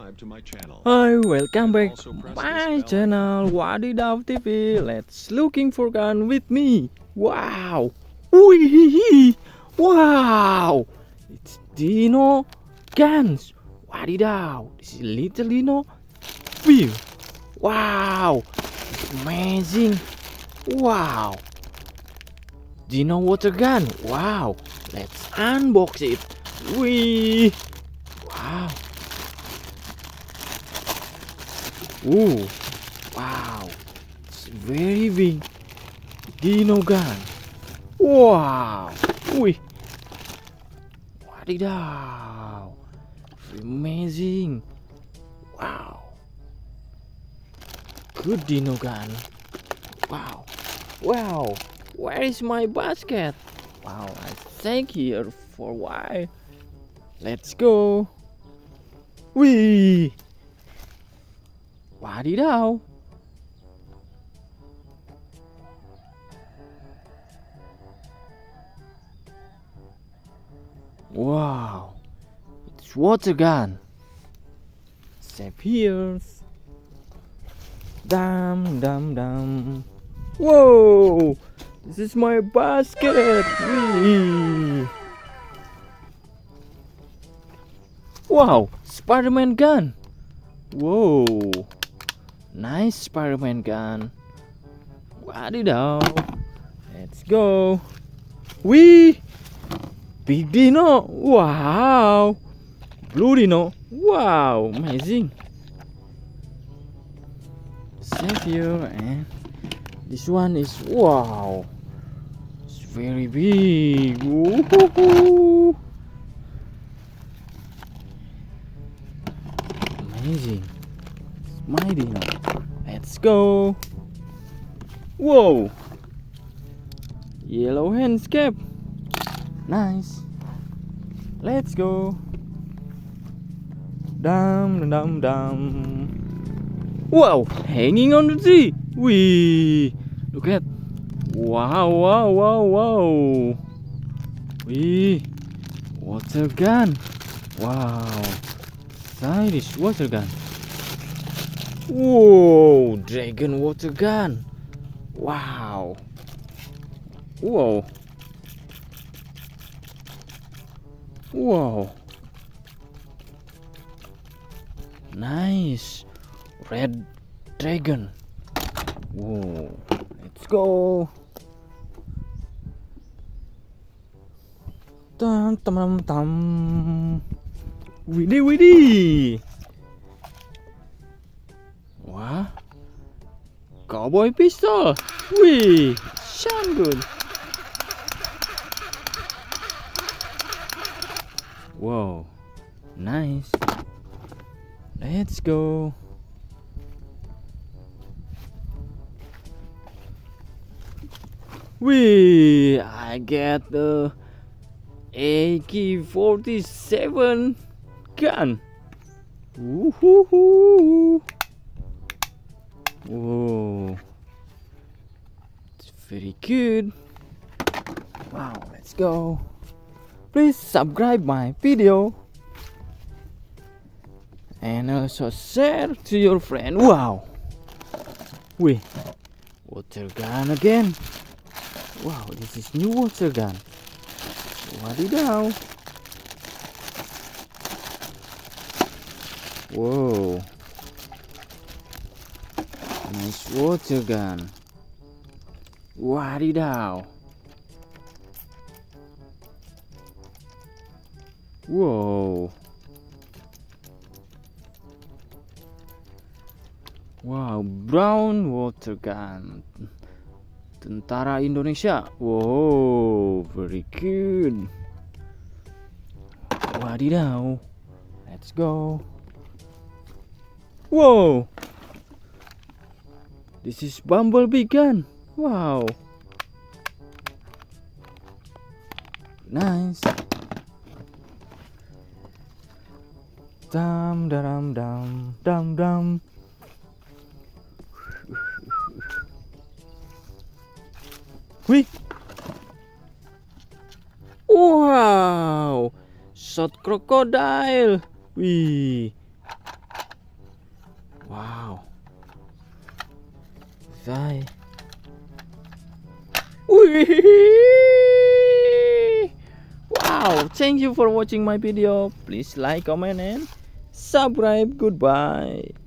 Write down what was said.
subscribe to my channel. Hi, welcome back Also to press my this bell channel Wadidaw TV. Let's looking for gun with me. Wow, wee, wow, it's Dino guns. Wadidaw, this is little Dino. Wee, wow, it's amazing. Wow, Dino water gun. Wow, let's unbox it. Wee, wow. Ooh, wow, it's very big Dino gun. Wow, wih, wadidaw, amazing. Wow, good Dino gun. Wow, wow, where is my basket? Wow, I thank here for why. Let's go. Wih. Wadidaw. Wow, it's water gun. Save here. Dum dum dum. Whoa, this is my basket. Whee. Wow, Spider-Man gun. Whoa. Nice Spider-Man gun. Wadidaw. Let's go. Wee! Big Dino. Wow. Blue Dino. Wow. Amazing. Save here, and this one is wow. It's very big. Woo-hoo-hoo. Amazing. My Dino. Let's go. Whoa. Yellow handscape. Nice. Let's go. Dum dum dum. Wow, hanging on the tree. Wee. Look at. Wow, wow, wow, wow. Wee. Water gun. Wow. Stylish water gun. Whoa, dragon water gun. Wow. Whoa. Whoa. Nice. Red dragon. Whoa. Let's go. Tam tam tam. Widih widih. Wah, cowboy pistol. Wih, shotgun. Wow, nice. Let's go. Wih, I get the AK-47 gun. Woohoo! Whoa, it's very good. Wow, let's go. Please subscribe my video and also share to your friend. Wow, wait, water gun again. Wow, this is new water gun. Wadidaw. Whoa. Nice water gun. Wadidaw. Wow. Wow, brown water gun. Tentara Indonesia. Wow, very good. Wadidaw. Let's go. Whoa. This is bumblebee gun. Wow. Nice. Dum dum dum dum dum. Wih. Wow. Shot crocodile. Wih. Wow. Zai. Wee! Wow, thank you for watching my video. Please like, comment, and subscribe. Goodbye.